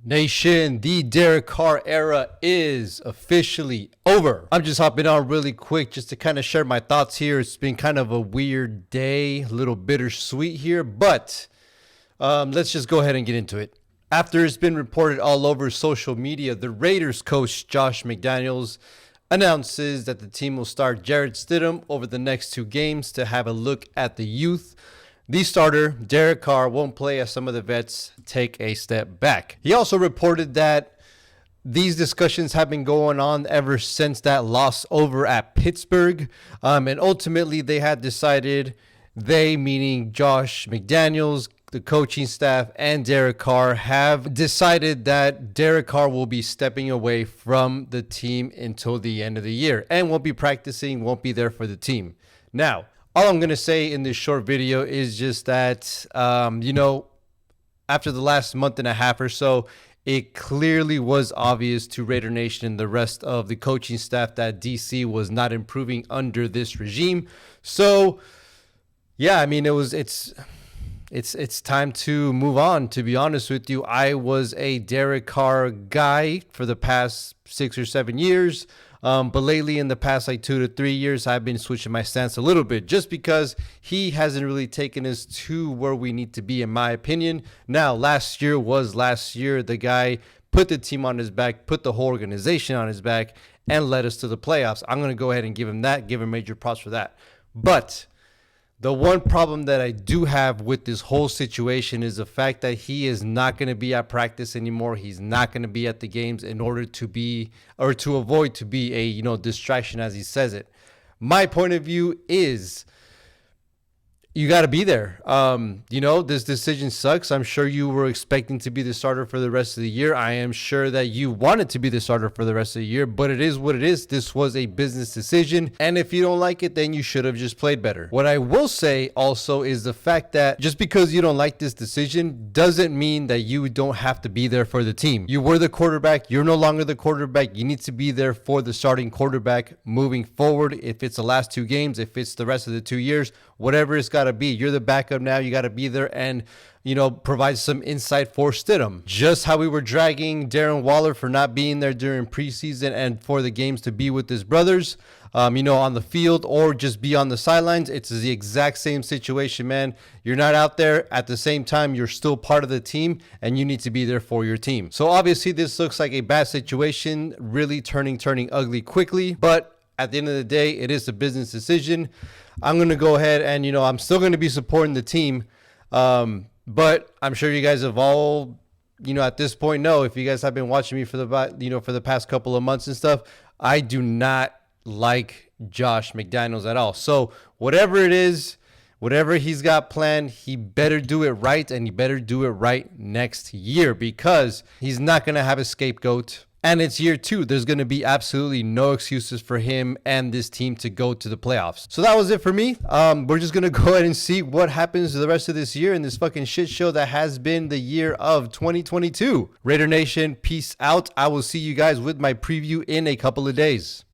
Nation, the Derek Carr era is officially over. I'm just hopping on really quick just to kind of share my thoughts here. It's been kind of a weird day, a little bittersweet here, but let's just go ahead and get into it. After it's been reported all over social media, the Raiders coach Josh McDaniels announces that the team will start Jarrett Stidham over the next 2 games to have a look at the youth. The starter, Derek Carr, won't play as some of the vets take a step back. He also reported that these discussions have been going on ever since that loss over at Pittsburgh. And ultimately, they had decided, they meaning Josh McDaniels, the coaching staff, and Derek Carr have decided that Derek Carr will be stepping away from the team until the end of the year and won't be practicing, won't be there for the team. Now, all I'm going to say in this short video is just that, after the last month and a half or so, it clearly was obvious to Raider Nation and the rest of the coaching staff that DC was not improving under this regime. So, yeah, I mean, it's time to move on, to be honest with you. I was a Derek Carr guy for the past 6 or 7 years. But lately, in the past 2 to 3 years, I've been switching my stance a little bit just because he hasn't really taken us to where we need to be, in my opinion. Now, last year was last year. The guy put the team on his back, put the whole organization on his back, and led us to the playoffs. I'm going to go ahead and give him that, give him major props for that. But the one problem that I do have with this whole situation is the fact that he is not going to be at practice anymore. He's not going to be at the games in order to be, or to avoid to be a, distraction, as he says it. My point of view is you got to be there. This decision sucks. I'm sure you were expecting to be the starter for the rest of the year. I am sure that you wanted to be the starter for the rest of the year, but it is what it is. This was a business decision. And if you don't like it, then you should have just played better. What I will say also is the fact that just because you don't like this decision doesn't mean that you don't have to be there for the team. You were the quarterback. You're no longer the quarterback. You need to be there for the starting quarterback moving forward. If it's the last 2 games, if it's the rest of the 2 years, whatever it's got to be. You're the backup now. You got to be there and, provide some insight for Stidham. Just how we were dragging Darren Waller for not being there during preseason and for the games to be with his brothers, on the field or just be on the sidelines. It's the exact same situation, man. You're not out there. At the same time, you're still part of the team and you need to be there for your team. So obviously this looks like a bad situation, really turning ugly quickly. But at the end of the day, it is a business decision. I'm going to go ahead and, I'm still going to be supporting the team. But I'm sure you guys have all, at this point know, if you guys have been watching me for the past couple of months and stuff, I do not like Josh McDaniels at all. So whatever it is, whatever he's got planned, he better do it right, and he better do it right next year because he's not going to have a scapegoat. And it's year 2. There's going to be absolutely no excuses for him and this team to go to the playoffs. So that was it for me. We're just going to go ahead and see what happens the rest of this year in this fucking shit show that has been the year of 2022. Raider Nation, peace out. I will see you guys with my preview in a couple of days.